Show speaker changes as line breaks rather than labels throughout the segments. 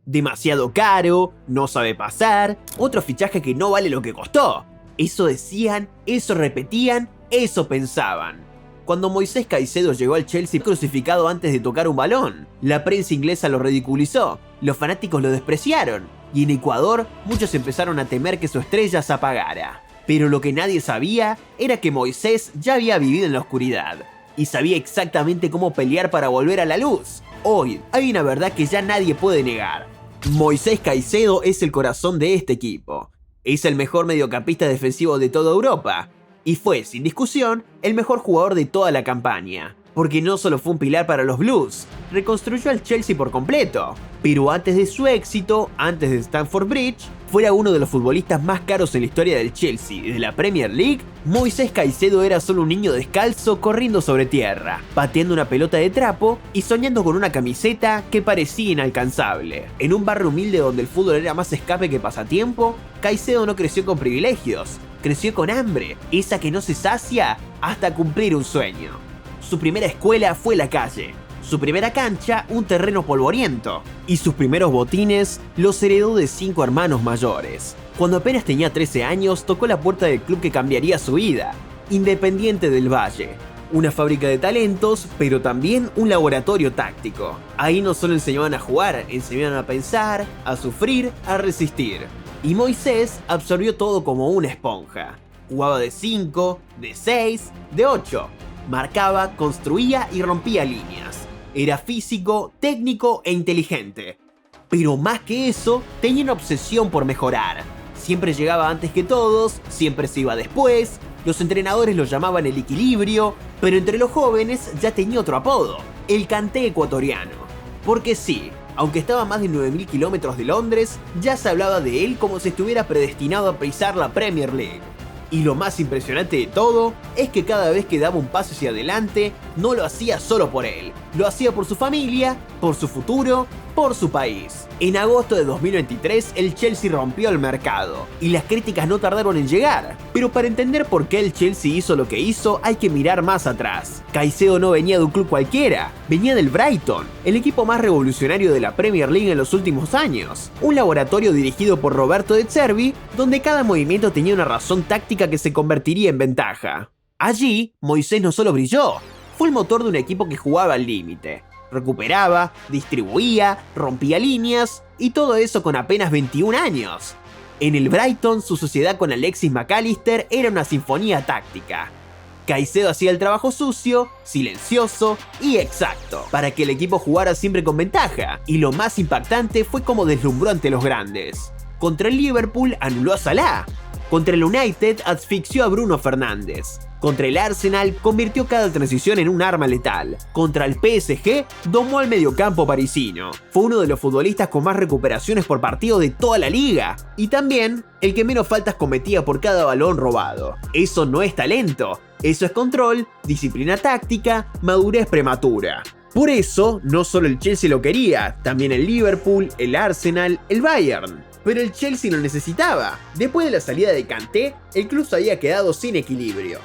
demasiado caro, no sabe pasar, otro fichaje que no vale lo que costó. Eso decían, eso repetían, eso pensaban. Cuando Moisés Caicedo llegó al Chelsea crucificado antes de tocar un balón, la prensa inglesa lo ridiculizó, los fanáticos lo despreciaron, y en Ecuador muchos empezaron a temer que su estrella se apagara. Pero lo que nadie sabía era que Moisés ya había vivido en la oscuridad, y sabía exactamente cómo pelear para volver a la luz. Hoy hay una verdad que ya nadie puede negar. Moisés Caicedo es el corazón de este equipo. Es el mejor mediocampista defensivo de toda Europa. Y fue, sin discusión, el mejor jugador de toda la campaña. Porque no solo fue un pilar para los Blues, reconstruyó al Chelsea por completo. Pero antes de su éxito, antes de Stamford Bridge, fuera uno de los futbolistas más caros en la historia del Chelsea y de la Premier League, Moisés Caicedo era solo un niño descalzo corriendo sobre tierra, pateando una pelota de trapo y soñando con una camiseta que parecía inalcanzable. En un barrio humilde donde el fútbol era más escape que pasatiempo, Caicedo no creció con privilegios, creció con hambre, esa que no se sacia hasta cumplir un sueño. Su primera escuela fue la calle, su primera cancha un terreno polvoriento, y sus primeros botines los heredó de 5 hermanos mayores. Cuando apenas tenía 13 años tocó la puerta del club que cambiaría su vida, Independiente del Valle. Una fábrica de talentos, pero también un laboratorio táctico. Ahí no solo enseñaban a jugar, enseñaban a pensar, a sufrir, a resistir. Y Moisés absorbió todo como una esponja. Jugaba de 5, de 6, de 8. Marcaba, construía y rompía líneas. Era físico, técnico e inteligente. Pero más que eso, tenía una obsesión por mejorar. Siempre llegaba antes que todos, siempre se iba después. Los entrenadores lo llamaban el equilibrio, pero entre los jóvenes ya tenía otro apodo, el Kanté ecuatoriano. Porque sí, aunque estaba a más de 9.000 kilómetros de Londres, ya se hablaba de él como si estuviera predestinado a pisar la Premier League. Y lo más impresionante de todo es que cada vez que daba un paso hacia adelante, no lo hacía solo por él, lo hacía por su familia, por su futuro, por su país. En agosto de 2023 el Chelsea rompió el mercado y las críticas no tardaron en llegar, pero para entender por qué el Chelsea hizo lo que hizo hay que mirar más atrás. Caicedo no venía de un club cualquiera, venía del Brighton, el equipo más revolucionario de la Premier League en los últimos años, un laboratorio dirigido por Roberto De Zerbi, donde cada movimiento tenía una razón táctica que se convertiría en ventaja. Allí, Moisés no solo brilló, fue el motor de un equipo que jugaba al límite. Recuperaba, distribuía, rompía líneas y todo eso con apenas 21 años. En el Brighton, su sociedad con Alexis McAllister era una sinfonía táctica. Caicedo hacía el trabajo sucio, silencioso y exacto, para que el equipo jugara siempre con ventaja, y lo más impactante fue cómo deslumbró ante los grandes. Contra el Liverpool anuló a Salah. Contra el United asfixió a Bruno Fernández. Contra el Arsenal convirtió cada transición en un arma letal. Contra el PSG domó al mediocampo parisino. Fue uno de los futbolistas con más recuperaciones por partido de toda la liga. Y también el que menos faltas cometía por cada balón robado. Eso no es talento. Eso es control, disciplina táctica, madurez prematura. Por eso, no solo el Chelsea lo quería, también el Liverpool, el Arsenal, el Bayern. Pero el Chelsea lo necesitaba. Después de la salida de Kanté, el club se había quedado sin equilibrio.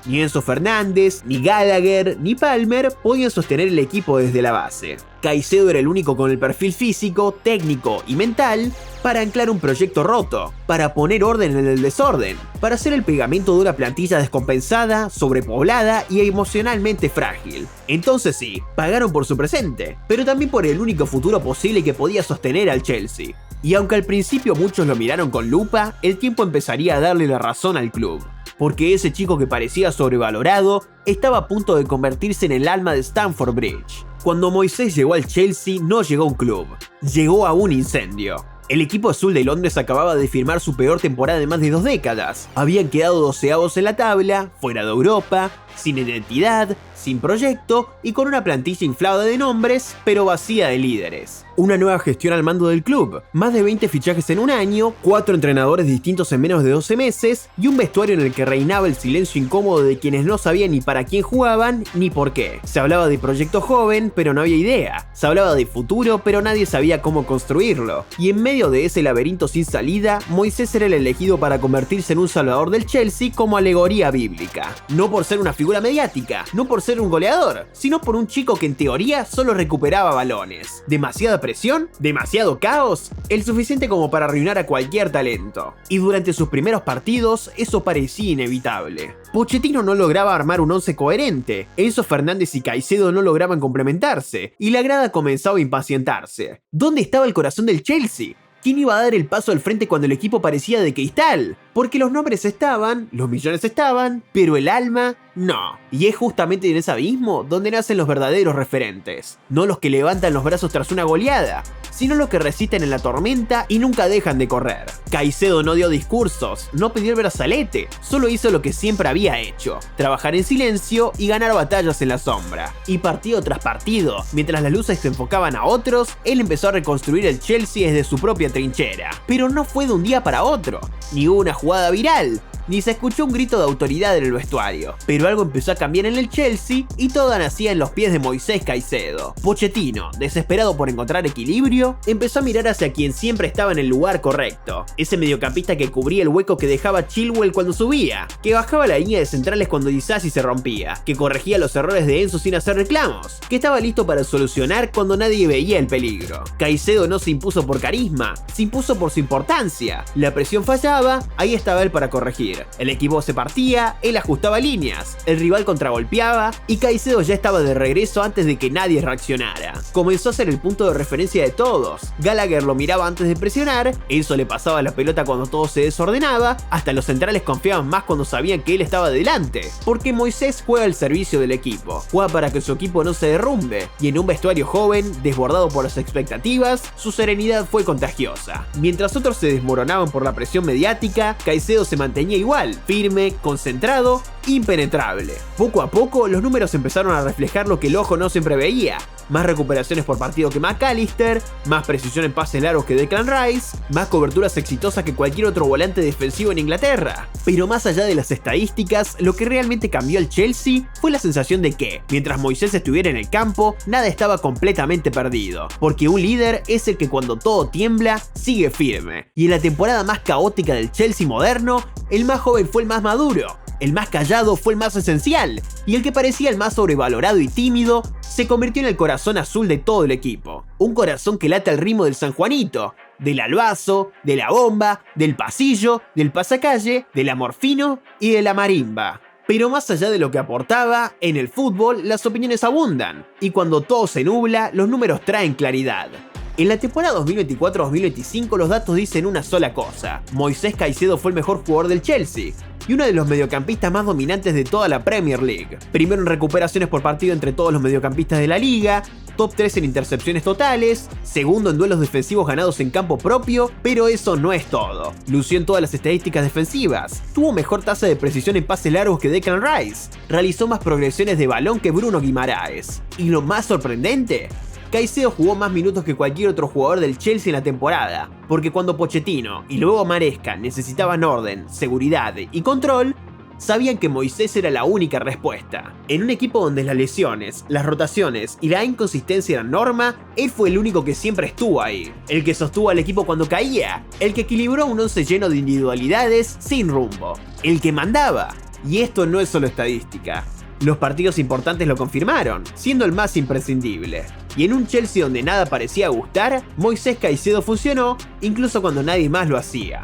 Ni Enzo Fernández, ni Gallagher, ni Palmer podían sostener el equipo desde la base. Caicedo era el único con el perfil físico, técnico y mental para anclar un proyecto roto, para poner orden en el desorden, para hacer el pegamento de una plantilla descompensada, sobrepoblada y emocionalmente frágil. Entonces sí, pagaron por su presente, pero también por el único futuro posible que podía sostener al Chelsea. Y aunque al principio muchos lo miraron con lupa, el tiempo empezaría a darle la razón al club. Porque ese chico que parecía sobrevalorado estaba a punto de convertirse en el alma de Stamford Bridge. Cuando Moisés llegó al Chelsea no llegó a un club, llegó a un incendio. El equipo azul de Londres acababa de firmar su peor temporada de más de 2 décadas. Habían quedado 12avos en la tabla, fuera de Europa, sin identidad, sin proyecto y con una plantilla inflada de nombres, pero vacía de líderes. Una nueva gestión al mando del club, más de 20 fichajes en un año, 4 entrenadores distintos en menos de 12 meses y un vestuario en el que reinaba el silencio incómodo de quienes no sabían ni para quién jugaban ni por qué. Se hablaba de proyecto joven, pero no había idea. Se hablaba de futuro, pero nadie sabía cómo construirlo. Y en medio de ese laberinto sin salida, Moisés era el elegido para convertirse en un salvador del Chelsea como alegoría bíblica. No por ser una figura mediática, no por ser un goleador, sino por un chico que en teoría solo recuperaba balones. ¿Demasiada presión? ¿Demasiado caos? El suficiente como para arruinar a cualquier talento. Y durante sus primeros partidos, eso parecía inevitable. Pochettino no lograba armar un once coherente, Enzo Fernández y Caicedo no lograban complementarse, y la grada comenzaba a impacientarse. ¿Dónde estaba el corazón del Chelsea? ¿Quién iba a dar el paso al frente cuando el equipo parecía de cristal? Porque los nombres estaban, los millones estaban, pero el alma no. Y es justamente en ese abismo donde nacen los verdaderos referentes. No los que levantan los brazos tras una goleada, sino los que resisten en la tormenta y nunca dejan de correr. Caicedo no dio discursos, no pidió el brazalete, solo hizo lo que siempre había hecho: trabajar en silencio y ganar batallas en la sombra. Y partido tras partido, mientras las luces se enfocaban a otros, él empezó a reconstruir el Chelsea desde su propia trinchera. Pero no fue de un día para otro, ni hubo una jugada viral, ni se escuchó un grito de autoridad en el vestuario. Pero algo empezó a cambiar en el Chelsea y todo nacía en los pies de Moisés Caicedo. Pochettino, desesperado por encontrar equilibrio, empezó a mirar hacia quien siempre estaba en el lugar correcto. Ese mediocampista que cubría el hueco que dejaba Chilwell cuando subía, que bajaba la línea de centrales cuando Disasi se rompía, que corregía los errores de Enzo sin hacer reclamos, que estaba listo para solucionar cuando nadie veía el peligro. Caicedo no se impuso por carisma, se impuso por su importancia. La presión fallaba, ahí estaba él para corregir. El equipo se partía, él ajustaba líneas, el rival contragolpeaba y Caicedo ya estaba de regreso antes de que nadie reaccionara. Comenzó a ser el punto de referencia de todos. Gallagher lo miraba antes de presionar, Enzo le pasaba la pelota cuando todo se desordenaba, hasta los centrales confiaban más cuando sabían que él estaba delante. Porque Moisés juega al servicio del equipo, juega para que su equipo no se derrumbe, y en un vestuario joven, desbordado por las expectativas, su serenidad fue contagiosa. Mientras otros se desmoronaban por la presión mediática, Caicedo se mantenía igual, firme, concentrado, impenetrable. Poco a poco los números empezaron a reflejar lo que el ojo no siempre veía: más recuperaciones por partido que McAllister, más precisión en pases largos que Declan Rice, más coberturas exitosas que cualquier otro volante defensivo en Inglaterra. Pero más allá de las estadísticas, lo que realmente cambió al Chelsea fue la sensación de que, mientras Moisés estuviera en el campo, nada estaba completamente perdido, porque un líder es el que cuando todo tiembla, sigue firme. Y en la temporada más caótica del Chelsea moderno, el más joven fue el más maduro, el más callado fue el más esencial, y el que parecía el más sobrevalorado y tímido se convirtió en el corazón azul de todo el equipo. Un corazón que late al ritmo del San Juanito, del albazo, de la bomba, del pasillo, del pasacalle, del amorfino y de la marimba. Pero más allá de lo que aportaba, en el fútbol las opiniones abundan, y cuando todo se nubla, los números traen claridad. En la temporada 2024-2025 los datos dicen una sola cosa: Moisés Caicedo fue el mejor jugador del Chelsea y uno de los mediocampistas más dominantes de toda la Premier League. Primero en recuperaciones por partido entre todos los mediocampistas de la liga, top 3 en intercepciones totales, segundo en duelos defensivos ganados en campo propio, pero eso no es todo. Lució en todas las estadísticas defensivas, tuvo mejor tasa de precisión en pases largos que Declan Rice, realizó más progresiones de balón que Bruno Guimaraes. Y lo más sorprendente, Caicedo jugó más minutos que cualquier otro jugador del Chelsea en la temporada, porque cuando Pochettino y luego Maresca necesitaban orden, seguridad y control, sabían que Moisés era la única respuesta. En un equipo donde las lesiones, las rotaciones y la inconsistencia eran norma, él fue el único que siempre estuvo ahí, el que sostuvo al equipo cuando caía, el que equilibró un once lleno de individualidades sin rumbo, el que mandaba. Y esto no es solo estadística. Los partidos importantes lo confirmaron, siendo el más imprescindible. Y en un Chelsea donde nada parecía gustar, Moisés Caicedo funcionó, incluso cuando nadie más lo hacía.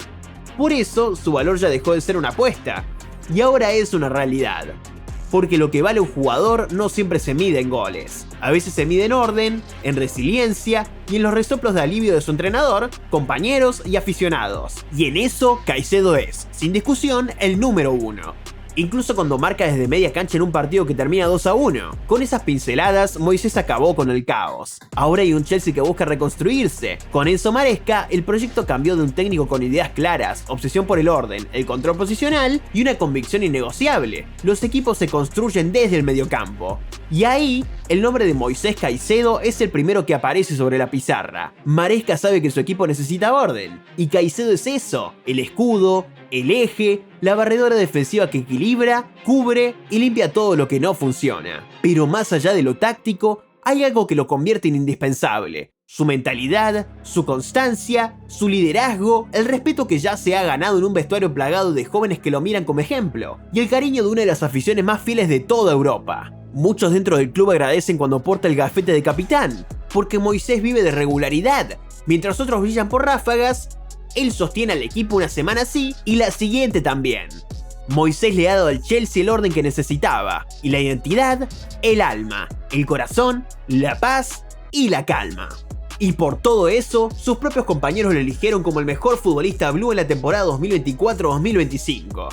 Por eso, su valor ya dejó de ser una apuesta, y ahora es una realidad. Porque lo que vale un jugador no siempre se mide en goles. A veces se mide en orden, en resiliencia y en los resoplos de alivio de su entrenador, compañeros y aficionados. Y en eso, Caicedo es, sin discusión, el número uno. Incluso cuando marca desde media cancha en un partido que termina 2-1. Con esas pinceladas, Moisés acabó con el caos. Ahora hay un Chelsea que busca reconstruirse. Con Enzo Maresca, el proyecto cambió de un técnico con ideas claras, obsesión por el orden, el control posicional y una convicción innegociable. Los equipos se construyen desde el mediocampo. Y ahí, el nombre de Moisés Caicedo es el primero que aparece sobre la pizarra. Maresca sabe que su equipo necesita orden, y Caicedo es eso: el escudo, el eje, la barredora defensiva que equilibra, cubre y limpia todo lo que no funciona. Pero más allá de lo táctico, hay algo que lo convierte en indispensable: Su mentalidad, su constancia, su liderazgo, el respeto que ya se ha ganado en un vestuario plagado de jóvenes que lo miran como ejemplo, y el cariño de una de las aficiones más fieles de toda Europa. Muchos dentro del club agradecen cuando porta el gafete de capitán, porque Moisés vive de regularidad, mientras otros brillan por ráfagas. Él sostiene al equipo una semana sí y la siguiente también. Moisés le ha dado al Chelsea el orden que necesitaba, y la identidad, el alma, el corazón, la paz y la calma. Y por todo eso, sus propios compañeros lo eligieron como el mejor futbolista blue en la temporada 2024-2025.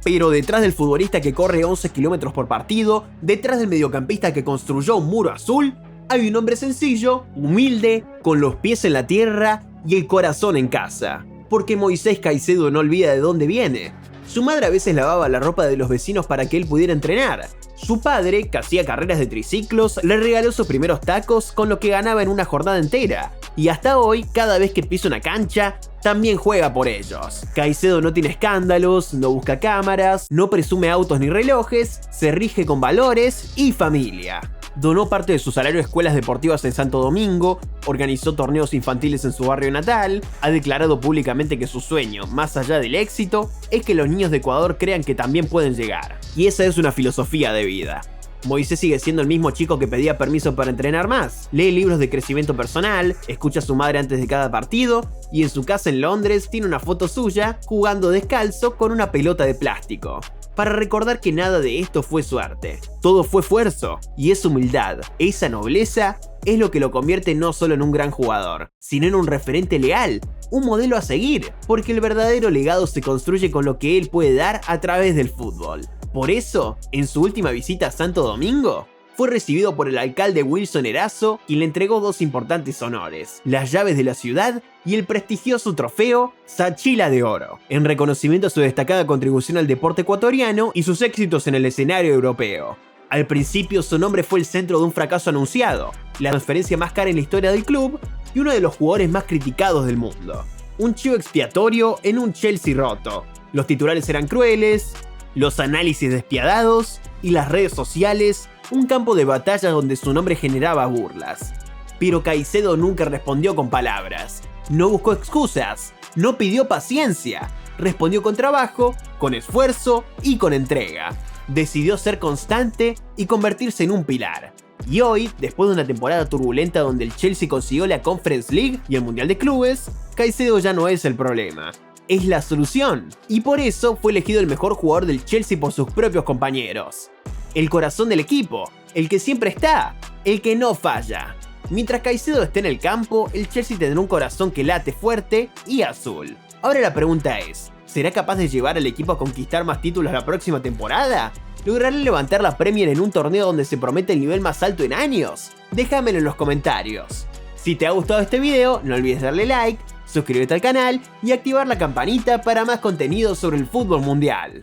Pero detrás del futbolista que corre 11 km por partido, detrás del mediocampista que construyó un muro azul, hay un hombre sencillo, humilde, con los pies en la tierra y el corazón en casa. Porque Moisés Caicedo no olvida de dónde viene. Su madre a veces lavaba la ropa de los vecinos para que él pudiera entrenar. Su padre, que hacía carreras de triciclos, le regaló sus primeros tacos con lo que ganaba en una jornada entera. Y hasta hoy, cada vez que pisa una cancha, también juega por ellos. Caicedo no tiene escándalos, no busca cámaras, no presume autos ni relojes, se rige con valores y familia. Donó parte de su salario a escuelas deportivas en Santo Domingo, organizó torneos infantiles en su barrio natal, ha declarado públicamente que su sueño, más allá del éxito, es que los niños de Ecuador crean que también pueden llegar. Y esa es una filosofía de vida. Moisés sigue siendo el mismo chico que pedía permiso para entrenar más, lee libros de crecimiento personal, escucha a su madre antes de cada partido, y en su casa en Londres tiene una foto suya jugando descalzo con una pelota de plástico. Para recordar que nada de esto fue suerte, todo fue esfuerzo, y esa humildad, esa nobleza, es lo que lo convierte no solo en un gran jugador, sino en un referente leal, un modelo a seguir, porque el verdadero legado se construye con lo que él puede dar a través del fútbol. Por eso, en su última visita a Santo Domingo, fue recibido por el alcalde Wilson Erazo y le entregó dos importantes honores, las llaves de la ciudad y el prestigioso trofeo Sachila de Oro, en reconocimiento a su destacada contribución al deporte ecuatoriano y sus éxitos en el escenario europeo. Al principio su nombre fue el centro de un fracaso anunciado, la transferencia más cara en la historia del club y uno de los jugadores más criticados del mundo. Un chivo expiatorio en un Chelsea roto. Los titulares eran crueles, los análisis despiadados y las redes sociales, un campo de batalla donde su nombre generaba burlas. Pero Caicedo nunca respondió con palabras, no buscó excusas, no pidió paciencia, respondió con trabajo, con esfuerzo y con entrega. Decidió ser constante y convertirse en un pilar. Y hoy, después de una temporada turbulenta donde el Chelsea consiguió la Conference League y el Mundial de Clubes, Caicedo ya no es el problema, es la solución. Y por eso fue elegido el mejor jugador del Chelsea por sus propios compañeros. El corazón del equipo, el que siempre está, el que no falla. Mientras Caicedo esté en el campo, el Chelsea tendrá un corazón que late fuerte y azul. Ahora la pregunta es, ¿será capaz de llevar al equipo a conquistar más títulos la próxima temporada? ¿Logrará levantar la Premier en un torneo donde se promete el nivel más alto en años? Déjamelo en los comentarios. Si te ha gustado este video, no olvides darle like, suscribirte al canal y activar la campanita para más contenido sobre el fútbol mundial.